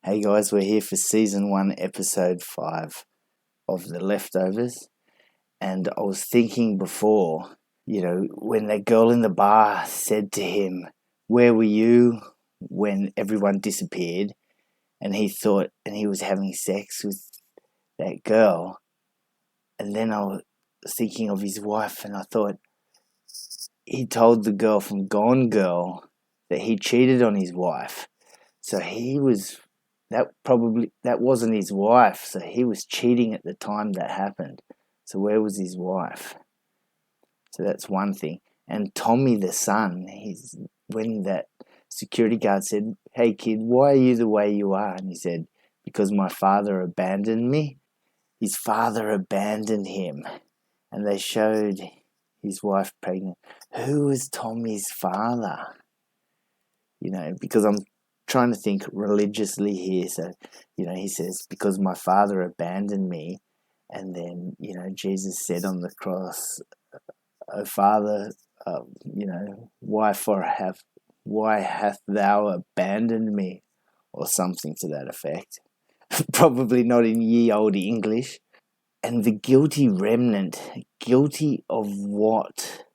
Hey guys, we're here for season 1, episode 5 of The Leftovers. And I was thinking before, when that girl in the bar said to him, "Where were you when everyone disappeared?" And he thought, and he was having sex with that girl. And then I was thinking of his wife, and I thought, he told the girl from Gone Girl that he cheated on his wife. So that wasn't his wife. So he was cheating at the time that happened. So where was his wife? So that's one thing. And Tommy, the son, when that security guard said, "Hey kid, why are you the way you are?" And he said, "Because my father abandoned me." His father abandoned him. And they showed his wife pregnant. Who is Tommy's father? Because I'm trying to think religiously here. So, he says, "Because my father abandoned me." And then, Jesus said on the cross, "Oh Father, why hath thou abandoned me?" Or something to that effect. Probably not in ye olde English. And the guilty remnant, guilty of what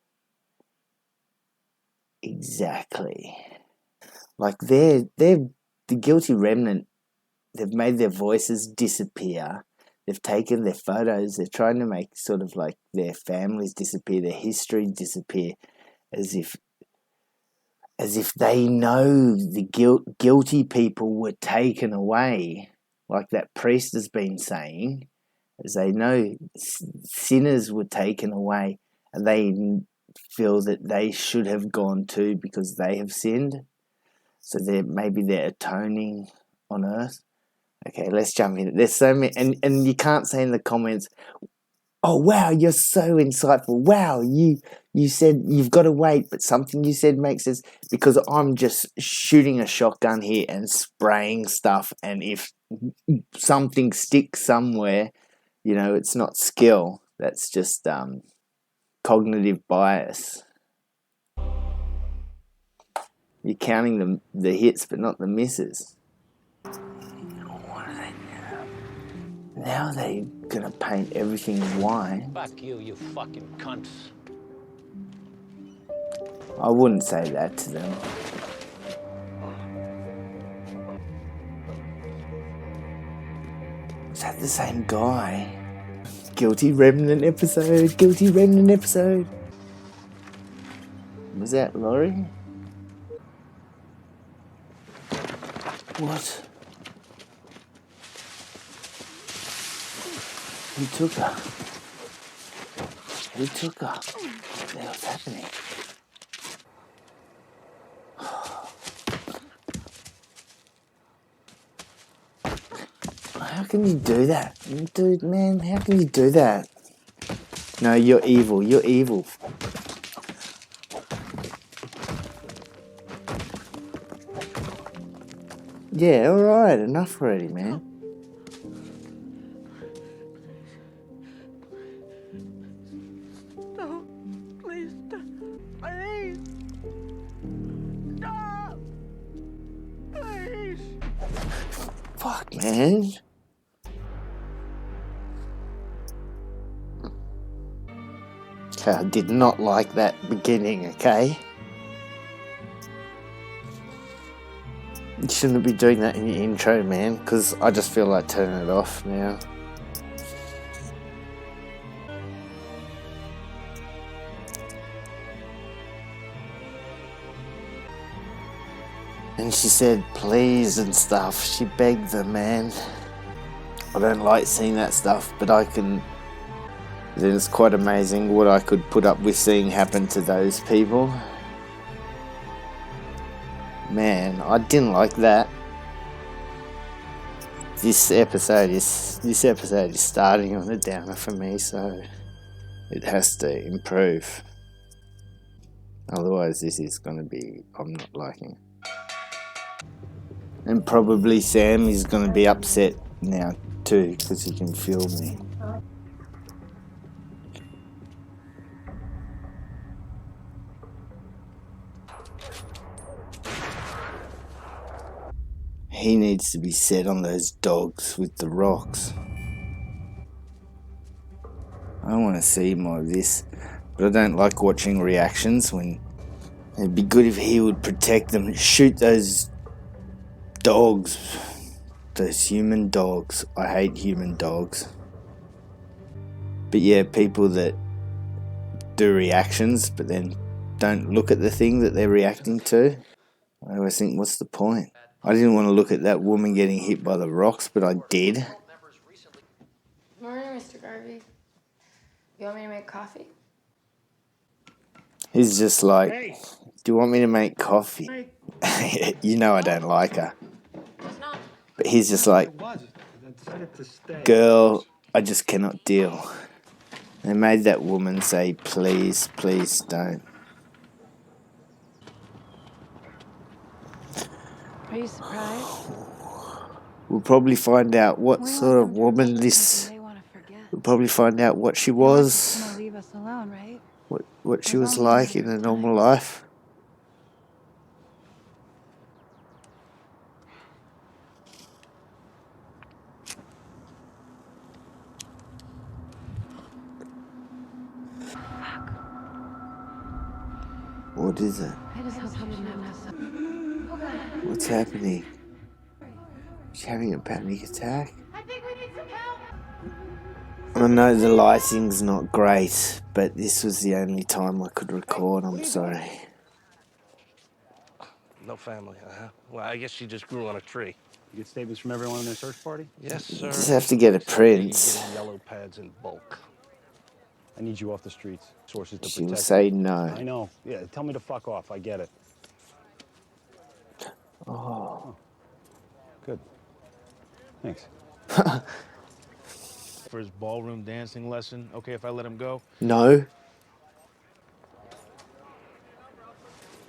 exactly? Like they're the guilty remnant. They've made their voices disappear. They've taken their photos. They're trying to make sort of like their families disappear, their history disappear, as if they know the guilty people were taken away, like that priest has been saying, as they know sinners were taken away, and they feel that they should have gone too because they have sinned. So maybe they're atoning on earth. Okay, let's jump in. There's so many, and you can't say in the comments, "Oh wow, you're so insightful. Wow, you said you've got to wait, but something you said makes sense," because I'm just shooting a shotgun here and spraying stuff, and if something sticks somewhere, it's not skill. That's just cognitive bias. You're counting the hits, but not the misses. What are they now? Now they're gonna paint everything white. Fuck you, you fucking cunts. I wouldn't say that to them. Is that the same guy? Guilty Remnant episode. Guilty Remnant episode. Was that Laurie? What? Who took her? Who took her? What the hell's happening? How can you do that? Dude, man, how can you do that? No, you're evil. You're evil. Yeah, alright, enough already, man. No, please, please, stop, please. Fuck, man. I did not like that beginning, okay? You shouldn't be doing that in your intro, man, because I just feel like turning it off now. And she said please and stuff. She begged them, man. I don't like seeing that stuff, but it's quite amazing what I could put up with seeing happen to those people. Man, I didn't like that. This episode is starting on a downer for me, so it has to improve. Otherwise, this is going to be, I'm not liking. And probably Sam is going to be upset now too, because he can feel me. He needs to be set on those dogs with the rocks. I want to see more of this, but I don't like watching reactions when it'd be good if he would protect them. Shoot those dogs. Those human dogs. I hate human dogs. But yeah, people that do reactions but then don't look at the thing that they're reacting to, I always think, what's the point? I didn't want to look at that woman getting hit by the rocks, but I did. Morning, Mr. Garvey. You want me to make coffee? He's just like, do you want me to make coffee? You know I don't like her. It's not. But he's just like, girl, I just cannot deal. They made that woman say, please, please don't. Are you surprised? We'll probably find out what sort of woman this... We'll probably find out what she was. Leave us alone, right? What she was like in a normal life. What is it? I just hope she didn't have some. What's happening? She's having a panic attack? I think we need some help. I know the lighting's not great, but this was the only time I could record. I'm sorry. No family, Well, I guess she just grew on a tree. You get statements from everyone in their search party? Yes, sir. Just have to get a print. Getting yellow pads in bulk. I need you off the streets. Sources to She will protect say you. no. I know. Yeah, tell me to fuck off. I get it. Oh. Good. Thanks. For his ballroom dancing lesson, okay if I let him go? No.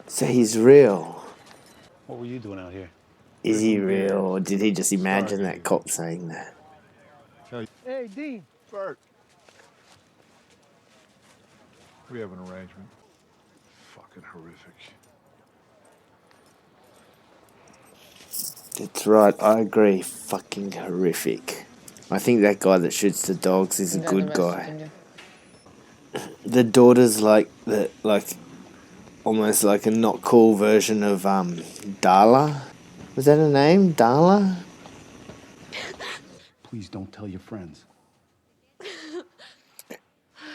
So he's real. What were you doing out here? Is he real, or did he just imagine that cop saying that? Hey, Dean. Bert. We have an arrangement. Fucking horrific. That's right, I agree. Fucking horrific. I think that guy that shoots the dogs is a good guy. The daughter's like almost like a not cool version of Darla. Was that her name? Darla? Please don't tell your friends.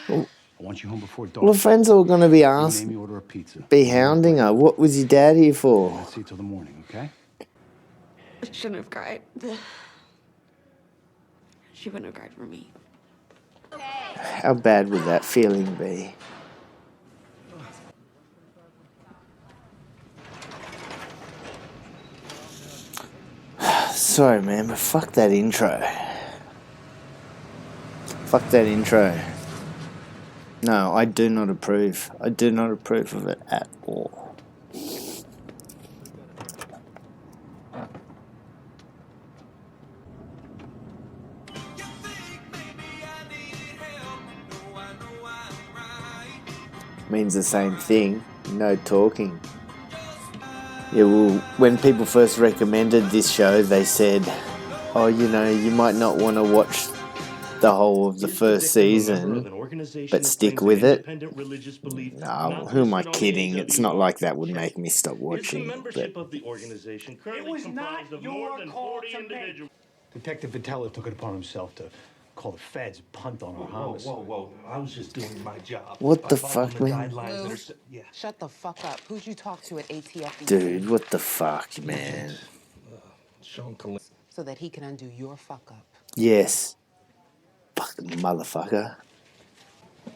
Well, I want you home before dark. well, friends are gonna be asked, Maybe order a pizza. be hounding her. What was your dad here for? I'll see you till the morning, okay? I shouldn't have cried. She wouldn't have cried for me. How bad would that feeling be? Sorry, man, but fuck that intro. Fuck that intro. No, I do not approve. I do not approve of it at all. Means the same thing. No talking. Yeah, well, when people first recommended this show, they said, oh, you know, you might not want to watch the whole of the first season, but stick with it. No, who am I kidding? It's not like that would make me stop watching. But It was not your call to make. Detective Vitella took it upon himself to call the feds, punt on our homicide. Whoa. I was just doing my job. what the I followed fuck, the man? guidelines that are yeah. Shut the fuck up. Who'd you talk to at ATF? Dude, what the fuck, man? Sean Collin. So that he can undo your fuck up. Yes. Fucking motherfucker.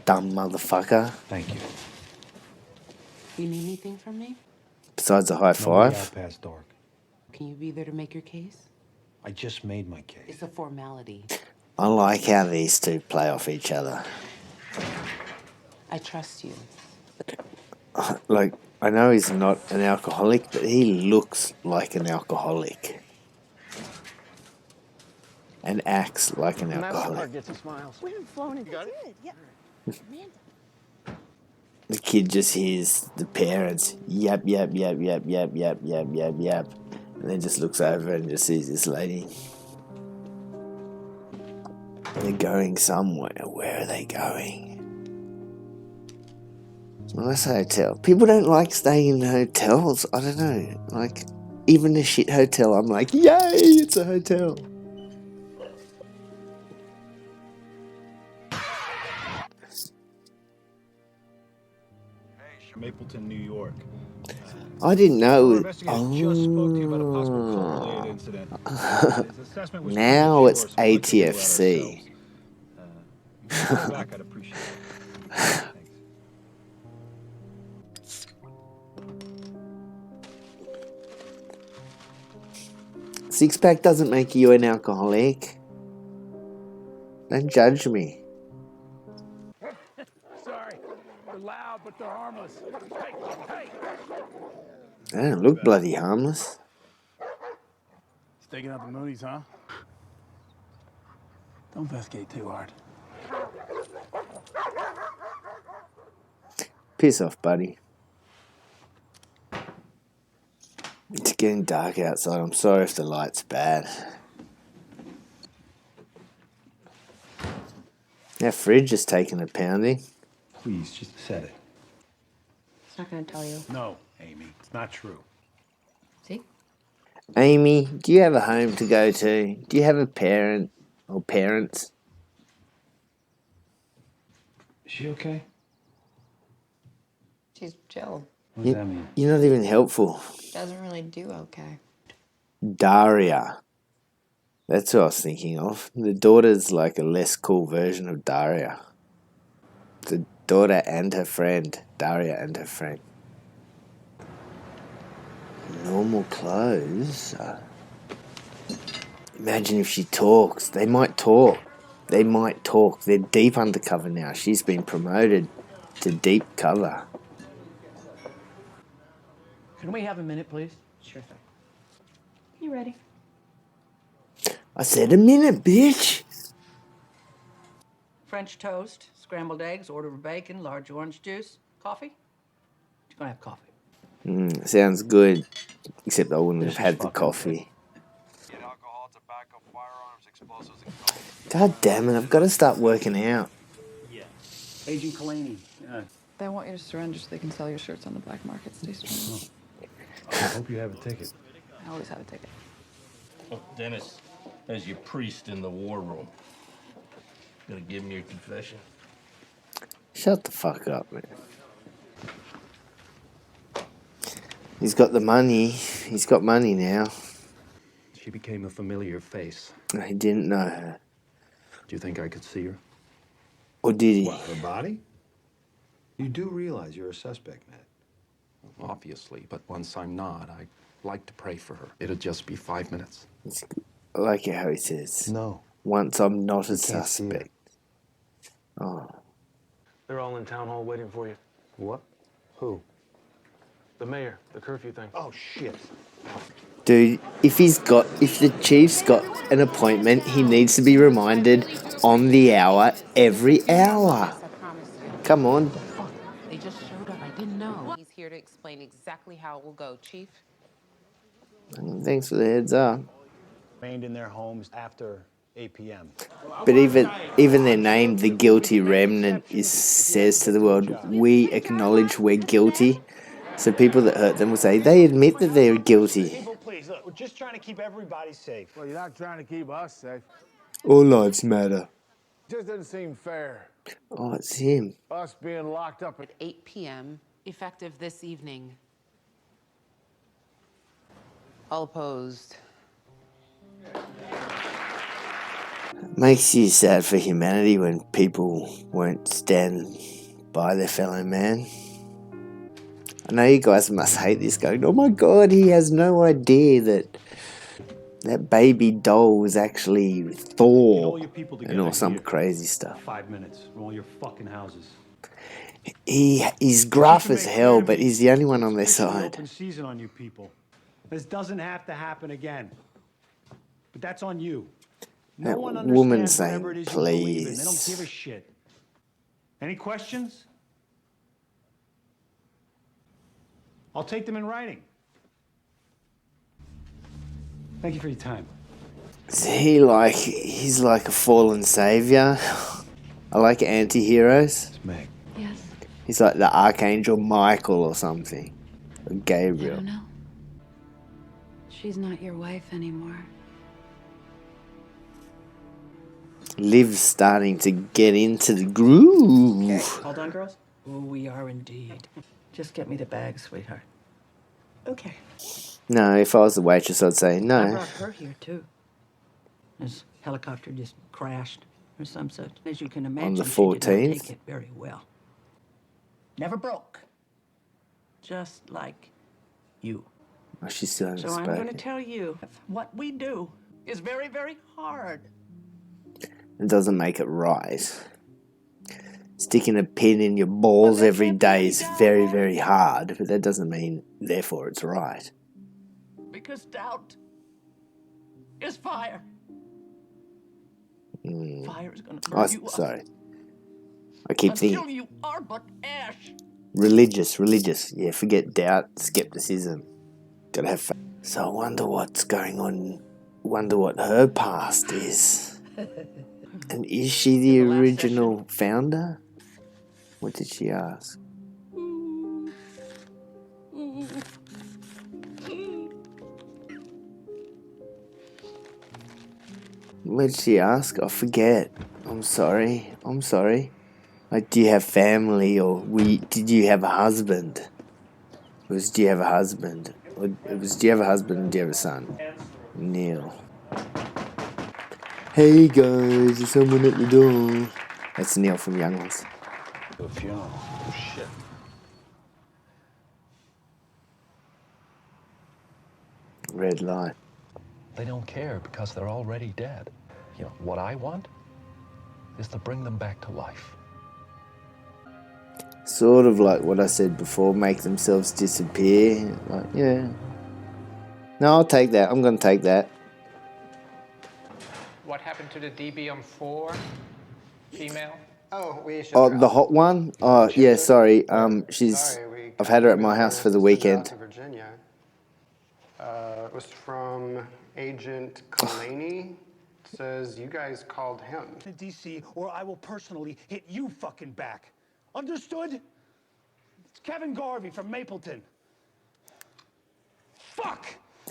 Dumb motherfucker. Thank you. You need anything from me? Besides a high No way out five. past dark. Can you be there to make your case? I just made my case. It's a formality. I like how these two play off each other. I trust you. Like, I know he's not an alcoholic, but he looks like an alcoholic. And acts like an alcoholic. Get some smiles. We haven't flown in. Good. Yeah. The kid just hears the parents, yap, yap, yap, yap, yap, yap, yap, yap, yap. And then just looks over and just sees this lady. They're going somewhere. Where are they going? Nice hotel. People don't like staying in hotels. I don't know. Like, even a shit hotel, I'm like, yay, it's a hotel. Mapleton, New York. I didn't know. Investigators just spoke to you about a possible call-related incident. His assessment was Now it's premature, so we'll take a look at ATFC. ourselves. If you could call back, I'd appreciate it. Thanks. Six-pack doesn't make you an alcoholic. Don't judge me. Sorry. They're loud, but they're harmless. Hey, hey! They don't look bloody harmless. Staking out the moonies, huh? Don't investigate too hard. Piss off, buddy. It's getting dark outside. I'm sorry if the light's bad. Our fridge is taking a pounding. Please, just set it. It's not gonna tell you. No, Amy, it's not true. See? Amy, do you have a home to go to? Do you have a parent or parents? Is she okay? She's chill. What does that mean? You're not even helpful. Doesn't really do okay. Daria. That's what I was thinking of. The daughter's like a less cool version of Daria. The daughter and her friend. Daria and her friend. Normal clothes. Imagine if she talks. They might talk. They might talk. They're deep undercover now. She's been promoted to deep cover. Can we have a minute, please? Sure thing. You ready? I said a minute, bitch. French toast, scrambled eggs, order of bacon, large orange juice. Coffee? You're gonna have coffee. Sounds good. Except I wouldn't have had the coffee. Alcohol, tobacco, firearms, explosives, and God damn it, I've got to start working out. Agent Kalani. They want you to surrender so they can sell your shirts on the black market. Stay strong. I hope you have a ticket. I always have a ticket. Oh, Dennis, as your priest in the war room, gonna give me your confession? Shut the fuck up, man. He's got the money. He's got money now. She became a familiar face. He didn't know her. Do you think I could see her? Or did he? What, her body? You do realize you're a suspect, Ned. Obviously, but once I'm not, I'd like to pray for her. It'll just be 5 minutes. I like it how he says. No. Once I'm not a can't see her. suspect. Oh. They're all in town hall waiting for you. What? Who? The mayor, the curfew thing. Oh, shit. Dude, if the chief's got an appointment, he needs to be reminded on the hour, every hour. I promise you. Come on. They just showed up. I didn't know. He's here to explain exactly how it will go, Chief. Thanks for the heads up. Remained in their homes after 8 p.m. But even their name, the guilty remnant, says to the world, we acknowledge we're guilty. So people that hurt them will say, they admit that they're guilty. People, please, look, we're just trying to keep everybody safe. Well, you're not trying to keep us safe. All lives matter. Just doesn't seem fair. Oh, it's him. Us being locked up at 8 p.m., effective this evening. All opposed. Makes you sad for humanity when people won't stand by their fellow man. I know you guys must hate this going, oh my god, he has no idea that that baby doll was actually Thor and all some crazy stuff. 5 minutes. Roll your fucking houses. He's gruff as hell, but he's the only one on their side. Open season on you people. This doesn't have to happen again. But that's on you. No That one woman understands saying, whatever it is you believe in. They please. don't give a shit. Any questions? I'll take them in writing. Thank you for your time. Is he he's like a fallen savior? I like anti-heroes. It's Meg. Yes. He's like the Archangel Michael or something. Or I Gabriel. don't know. She's not your wife anymore. Liv's starting to get into the groove. Okay, all done, girls? Oh, we are indeed. Just get me the bag, sweetheart. Okay. No, if I was the waitress, I'd say I no. brought her here, too. This helicopter just crashed or some such. As you can imagine, the she did not 14th? take it very well. Never broke. Just like you. Oh, she still hasn't So I'm going to spoken. tell you, what we do is very, very hard. It doesn't make it right. Sticking a pin in your balls every day is very, very hard, but that doesn't mean, therefore, it's right. Because doubt is fire. Fire is going to burn you up Sorry. I keep until thinking, you are but ash. religious. Yeah, forget doubt, skepticism. Gotta have faith. So I wonder what's going on. Wonder what her past is. And is she the last original founder? What did she ask? What did she ask? I forget. I'm sorry. Like, do you have family, or did you have a husband? It was, do you have a husband? Or it was, do you have a husband and do you have a son? Neil. Hey guys, there's someone at the door. That's Neil from Young Ones. A funeral. Oh, shit. Red light. They don't care because they're already dead. You know, what I want is to bring them back to life. Sort of like what I said before, make themselves disappear. Like, yeah. No, I'll take that. I'm going to take that. What happened to the DB on 4? Female? Oh, we should. Oh, the hot one? Oh, yeah, sorry. I've had her at my house for the weekend. Virginia. It was from Agent Kalaney. It says you guys called him. To DC, or I will personally hit you fucking back. Understood? It's Kevin Garvey from Mapleton. Fuck!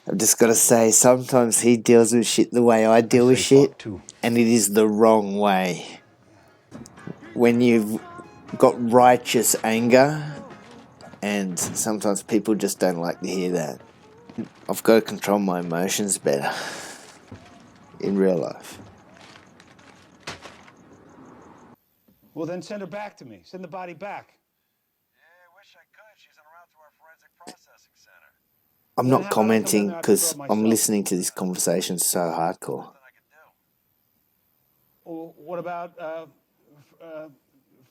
I've just got to say, sometimes he deals with shit the way I deal with shit, and it is the wrong way. When you've got righteous anger, and sometimes people just don't like to hear that. I've got to control my emotions better in real life. Well, then send her back to me. Send the body back. I'm not commenting because I'm listening to this conversation so hardcore. Well, what about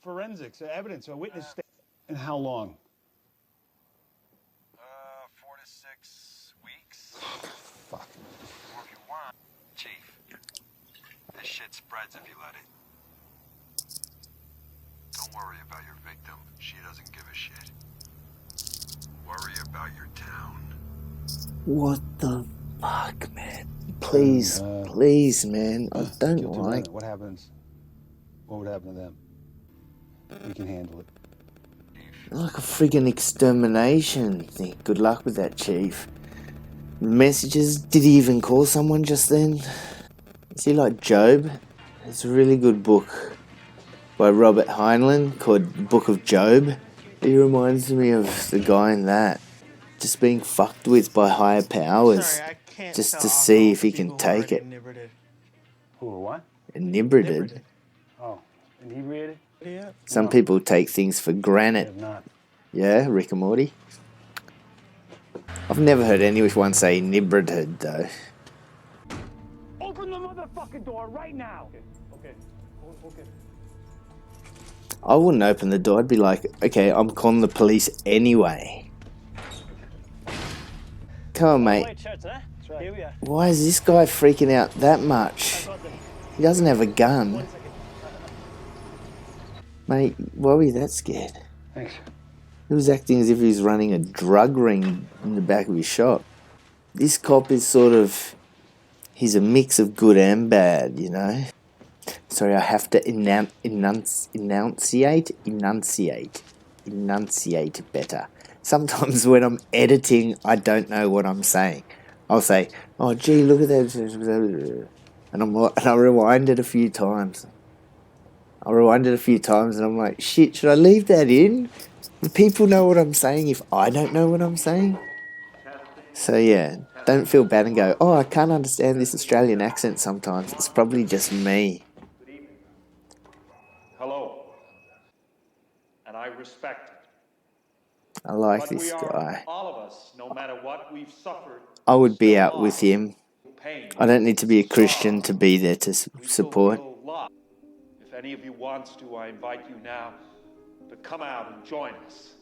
forensics, evidence, a witness statement? And how long? 4 to 6 weeks. Fuck. Or if you want, Chief, this shit spreads if you let it. Don't worry about your victim. She doesn't give a shit. Worry about your town. What the fuck, man? Please, please, man. I don't like... What happens? What would happen to them? We can handle it. Like a friggin' extermination thing. Good luck with that, Chief. Messages? Did he even call someone just then? Is he like Job? It's a really good book by Robert Heinlein called Book of Job. He reminds me of the guy in that. Just being fucked with by higher powers. Just to see if he can take it. Who or what? Inebriated. Oh, inebriated? Yeah. Some people take things for granted. Not. Yeah, Rick and Morty. I've never heard anyone say inebriated though. Open the motherfucking door right now. Okay. I wouldn't open the door. I'd be like, okay, I'm calling the police anyway. Come on, mate. Why is this guy freaking out that much? He doesn't have a gun. Mate, why were you that scared? Thanks. He was acting as if he was running a drug ring in the back of his shop. This cop is sort of He's a mix of good and bad, you know. Sorry, I have to enunciate better. Sometimes when I'm editing, I don't know what I'm saying. I'll say, "Oh, gee, look at that," and I rewind it a few times. And I'm like, "Shit, should I leave that in? Do people know what I'm saying if I don't know what I'm saying?" So yeah, don't feel bad and go, "Oh, I can't understand this Australian accent sometimes." It's probably just me. Hello. And I respect it. I like But this we are, guy. all of us, no matter what we've suffered, I would be still out with lost. him. Pain, I don't need to be a Christian sorrow. to be there to We still support. feel lost. If any of you wants to, I invite you now to come out and join us.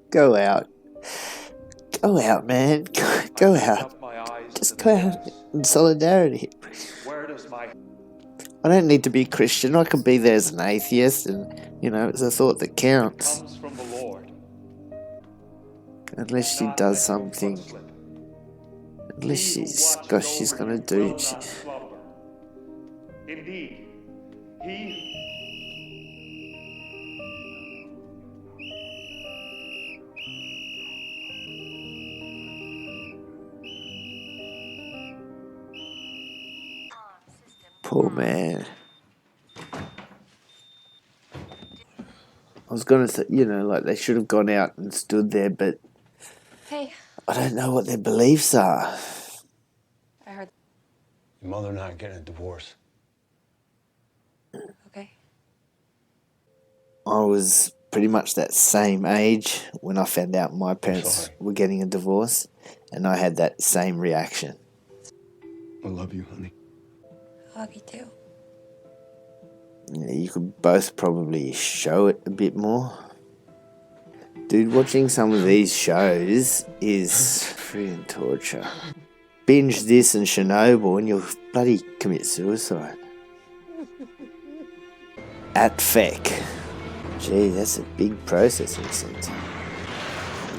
Go out. Go out, man. Go out. Just go out in solidarity. Where does my I don't need to be Christian. I can be there as an atheist, and you know, it's a thought that counts. comes from the Lord? Unless she Not does let your something. foot slip. Unless He who she's watches she's over gonna you do. will not slumber. Indeed, he Poor man. I was gonna say, you know, like they should have gone out and stood there, but Hey, I don't know what their beliefs are. I heard. Your mother and I are getting a divorce. Okay. I was pretty much that same age when I found out my parents were getting a divorce, and I had that same reaction. I love you, honey. I love you too. Yeah, you could both probably show it a bit more. Dude, watching some of these shows is freaking torture. Binge this and Chernobyl and you'll bloody commit suicide. At FEC. Gee, that's a big processing center.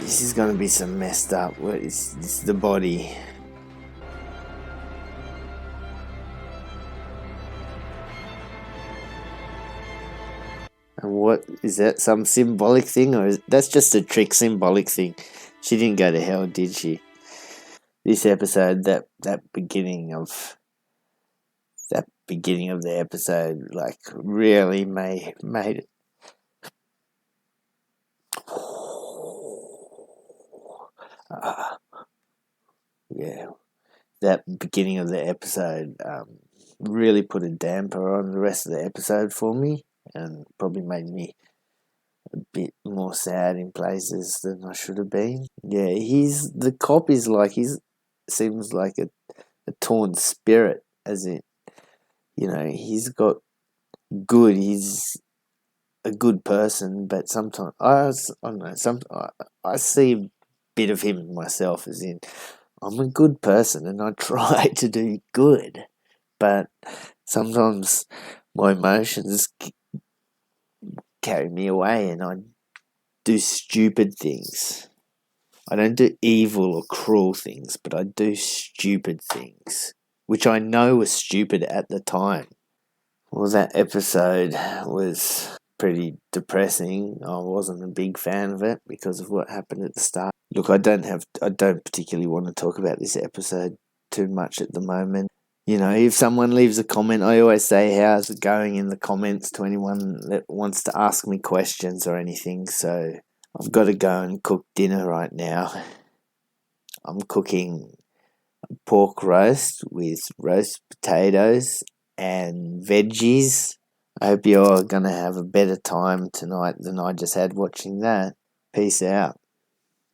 This is going to be some messed up. What is this? The body. And what is that? Some symbolic thing, or that's just a trick symbolic thing? She didn't go to hell, did she? This episode, that beginning of the episode, like really made it. Yeah, that beginning of the episode really put a damper on the rest of the episode for me, and probably made me a bit more sad in places than I should have been. Yeah, the cop is like seems like a torn spirit, as in, you know, he's got good. He's a good person, but sometimes I don't know. I see a bit of him in myself, as in I'm a good person and I try to do good, but sometimes my emotions carry me away and I do stupid things. I don't do evil or cruel things, but I do stupid things, which I know were stupid at the time. Well, that episode was pretty depressing. I wasn't a big fan of it because of what happened at the start. Look, I don't particularly want to talk about this episode too much at the moment. You know, if someone leaves a comment, I always say, how's it going in the comments to anyone that wants to ask me questions or anything. So I've got to go and cook dinner right now. I'm cooking pork roast with roast potatoes and veggies. I hope you're going to have a better time tonight than I just had watching that. Peace out.